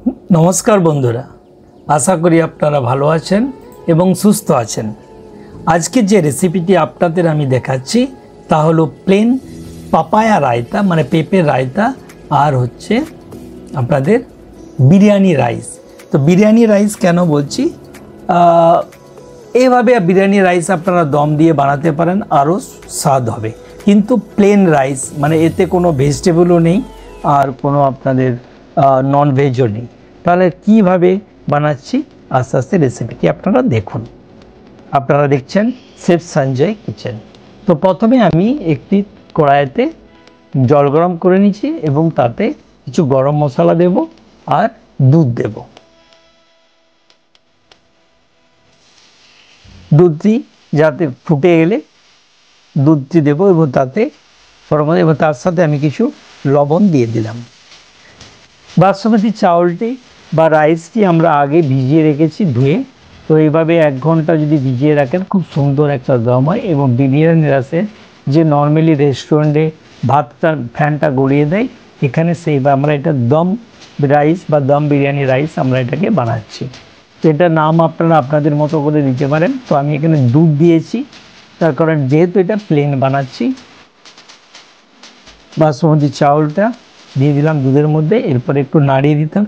नमस्कार बंधुरा आशा करी आपनारा भालो आछेन एबं सुस्थ आछेन। आजके जे रेसिपिटी आपनादेर आमी देखाच्छि ता हलो प्लेन पापाया रायता माने पेपर रायता और होच्छे आपनादेर बिरियानी राइस। तो बिरियानी राइस केन बोलछि एभाবে बिरियानी राइस आपनारा दम दिए बानाते पारेन आरो स्वाद होबे, किन्तु प्लेन राइस माने एते कोनो भेजिटेबलও नेই और कोनो आपनादेर नन भेजও নেই। তাহলে কিভাবে বানাচ্ছি আস্তে আস্তে রেসিপিটি আপনারা দেখুন। আপনারা দেখছেন শেফ সঞ্জয় কিচেন। তো প্রথমে আমি একটি কড়াইতে জল গরম করে নিয়েছি এবং তাতে কিছু গরম মশলা দেব আর দুধ দেব। দুধটি যাতে ফুটে গেলে দুধটি দেব এবং তাতে গরম এবং তার সাথে আমি কিছু লবণ দিয়ে দিলাম। बासमती चावलटी বা রাইসটি আমরা আগে ভিজিয়ে রেখেছি ধুয়ে। তো এইভাবে 1 ঘন্টা যদি ভিজিয়ে রাখেন খুব সুন্দর একটা দম হয় এবং বিরিয়ানি রাইসে যে নরমালি রেস্টুরেন্টে ভাতটা ফ্যানটা গড়িয়ে দেয় এখানে সেইভাবে আমরা এটা দম রাইস বা দম বিরিয়ানি রাইস আমরা এটাকে বানাচ্ছি। তো এটার নাম আপনারা আপনাদের মতো করে দিতে পারেন। তো আমি এখানে দুধ দিয়েছি তার কারণ যেহেতু এটা প্লেন বানাচ্ছি। বাসমতি চাউলটা দিয়ে দিলাম দুধের মধ্যে, এরপর একটু নাড়িয়ে দিতাম।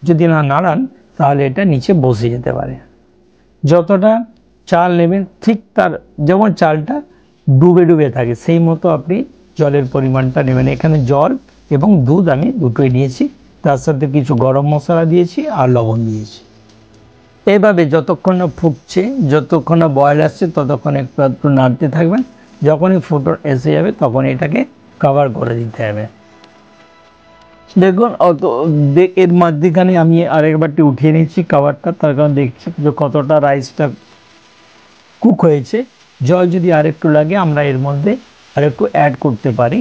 যদি না নাড়ান তাহলে এটা নিচে বসে যেতে পারে। যতটা চাল নেবেন ঠিক তার যেমন চালটা ডুবে ডুবে থাকে সেই মতো আপনি জলের পরিমাণটা নেবেন। এখানে জল এবং দুধ আমি দুটোই নিয়েছি, তার সাথে কিছু গরম মশলা দিয়েছি আর লবণ দিয়েছি। এভাবে যতক্ষণ না ফুটছে যতক্ষণ না বয়েল আসছে ততক্ষণ একটু নাড়তে থাকবেন। যখনই ফুটো এসে যাবে তখন এটাকে কভার করে দিতে হবে। দেখুন এর মধ্যখানে আমি আরেকবারটি উঠিয়ে নিচ্ছি কভারটা, তার কারণ দেখছি যে কতটা রাইসটা কুক হয়েছে। জল যদি আরেকটু লাগে আমরা এর মধ্যে আরেকটু অ্যাড করতে পারি।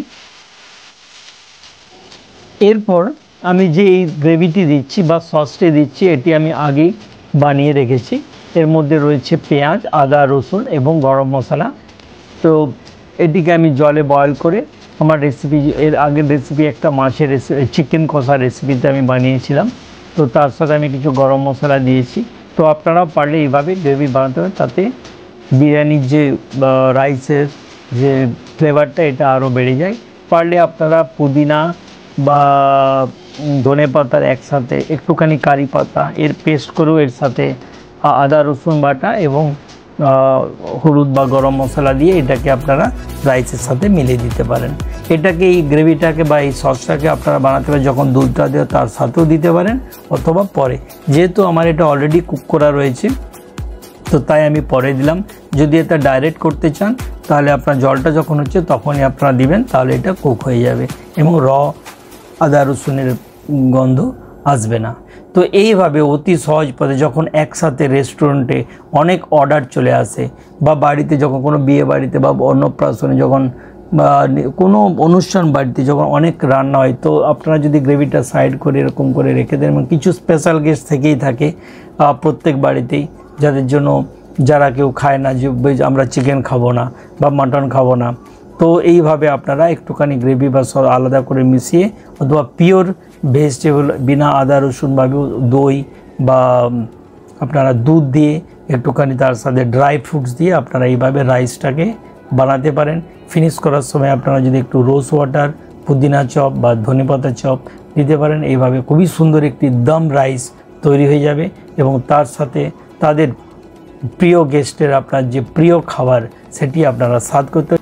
এরপর আমি যে এই গ্রেভিটি দিচ্ছি বা সসটি দিচ্ছি এটি আমি আগেই বানিয়ে রেখেছি। এর মধ্যে রয়েছে পেঁয়াজ, আদা, রসুন এবং গরম মশলা। তো এটিকে আমি জলে বয়েল করে আমার রেসিপি এর আগের রেসিপি একটা মাছের রেসিপি চিকেন কষা রেসিপিতে আমি বানিয়েছিলাম। তো তার সাথে আমি কিছু গরম মশলা দিয়েছি। তো আপনারাও পারলে এইভাবে গ্রেভি বানাতে পারেন, তাতে বিরিয়ানির যে রাইসের যে ফ্লেভারটা এটা আরও বেড়ে যায়। পারলে আপনারা পুদিনা বা ধনে পাতার একসাথে একটুখানি কারি পাতা এর পেস্ট করেও এর সাথে আদা রসুন বাটা এবং হলুদ বা গরম মশলা দিয়ে এটাকে আপনারা রাইসের সাথে মিলিয়ে দিতে পারেন। এটাকে এই গ্রেভিটাকে বা এই সসটাকে আপনারা বানাতে পারেন যখন দুধটা দেওয়া তার সাথেও দিতে পারেন অথবা পরে। যেহেতু আমার এটা অলরেডি কুক করা রয়েছে তো তাই আমি পরে দিলাম। যদি এটা ডাইরেক্ট করতে চান তাহলে আপনার জলটা যখন হচ্ছে তখনই আপনারা দিবেন, তাহলে এটা কুক হয়ে যাবে এবং আদা রসুনের গন্ধ আসবে না। তো এইভাবে অতি সহজ পথে যখন একসাথে রেস্টুরেন্টে অনেক অর্ডার চলে আসে বা বাড়িতে যখন কোনো বিয়ে বাড়িতে বা অন্নপ্রাশনে যখন বা কোনো অনুষ্ঠান বাড়িতে যখন অনেক রান্না হয় তো আপনারা যদি গ্রেভিটা সাইড করে এরকম করে রেখে দেন এবং কিছু স্পেশাল গেস্ট থেকেই থাকে প্রত্যেক বাড়িতেই যাদের জন্য যারা কেউ খায় না যে আমরা চিকেন খাবো না বা মাটন খাবো না, তো এইভাবে আপনারা একটুখানি গ্রেভি বা সব আলাদা করে মিশিয়ে অথবা পিওর ভেজিটেবল বিনা আদা রসুন বা দই বা আপনারা দুধ দিয়ে একটুখানি তার সাথে ড্রাই ফ্রুটস দিয়ে আপনারা এইভাবে রাইসটাকে বানাতে পারেন। ফিনিশ করার সময় আপনারা যদি একটু রোজ ওয়াটার, পুদিনা চপ বা ধনেপাতা চপ দিতে পারেন, এইভাবে খুবই সুন্দর একটি দম রাইস তৈরি হয়ে যাবে এবং তার সাথে তাদের প্রিয় গেস্টের আপনার যে প্রিয় খাবার সেটি আপনারা স্বাদ করতে।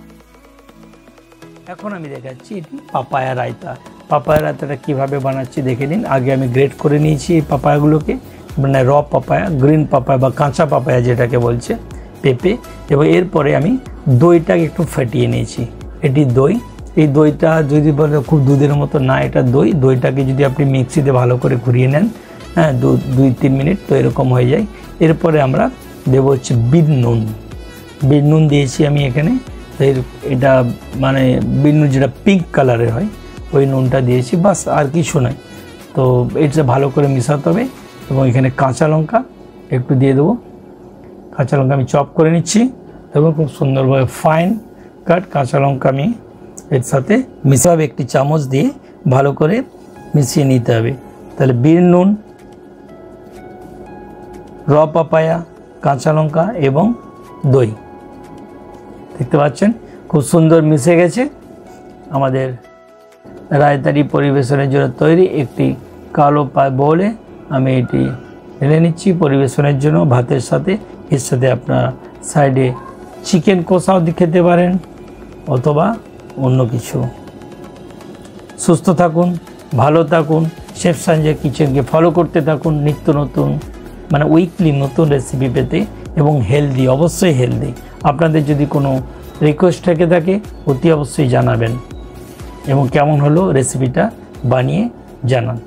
এখন আমি দেখাচ্ছি এটি পাপায়া রায়তা। পাপায়া রায়তাটা কীভাবে বানাচ্ছি দেখে নিন। আগে আমি গ্রেট করে নিয়েছি এই পাপায়াগুলোকে, মানে র পাপায়া, গ্রিন পাপায়া বা কাঁচা পাপায়া যেটাকে বলছে পেঁপে, এবং এরপরে আমি দইটাকে একটু ফাটিয়ে নিয়েছি। এটি দই, এই দইটা যদি বলে খুব দুধের মতো না, এটা দইটাকে যদি আপনি মিক্সিতে ভালো করে ঘুরিয়ে নেন, হ্যাঁ 2-3 মিনিট তো এরকম হয়ে যায়। এরপরে আমরা দেবো হচ্ছে বিট নুন দিয়েছি আমি এখানে। এটা মানে বিট নুন যেটা পিঙ্ক কালারের হয় ওই নুনটা দিয়েছি, বাস আর কিছু নয়। তো এটা ভালো করে মিশাতে হবে এবং এখানে কাঁচা লঙ্কা একটু দিয়ে দেবো। কাঁচা লঙ্কা আমি চপ করে নিচ্ছি এবং খুব সুন্দরভাবে ফাইন কাট কাঁচা লঙ্কা আমি এর সাথে মিশাবে। একটি চামচ দিয়ে ভালো করে মিশিয়ে নিতে হবে। তাহলে বিট নুন র পাপায়া, কাঁচা লঙ্কা এবং দই। দেখতে পাচ্ছেন খুব সুন্দর মিশে গেছে। আমাদের রায়তাটি পরিবেশনের জন্য তৈরি। একটি কালো বোলে আমি এটি ঢেলে নিচ্ছি পরিবেশনের জন্য ভাতের সাথে। এর সাথে আপনারা সাইডে চিকেন কষাও খেতে পারেন অথবা অন্য কিছু। সুস্থ থাকুন, ভালো থাকুন, শেফ সঞ্জয় কিচেনকে ফলো করতে থাকুন নিত্য নতুন মানে উইকলি নতুন রেসিপি পেতে এবং হেলদি, অবশ্যই হেলদি। আপনাদের যদি কোনো রিকোয়েস্ট থেকে থাকে অতি অবশ্যই জানাবেন এবং কেমন হলো রেসিপিটা বানিয়ে জানান।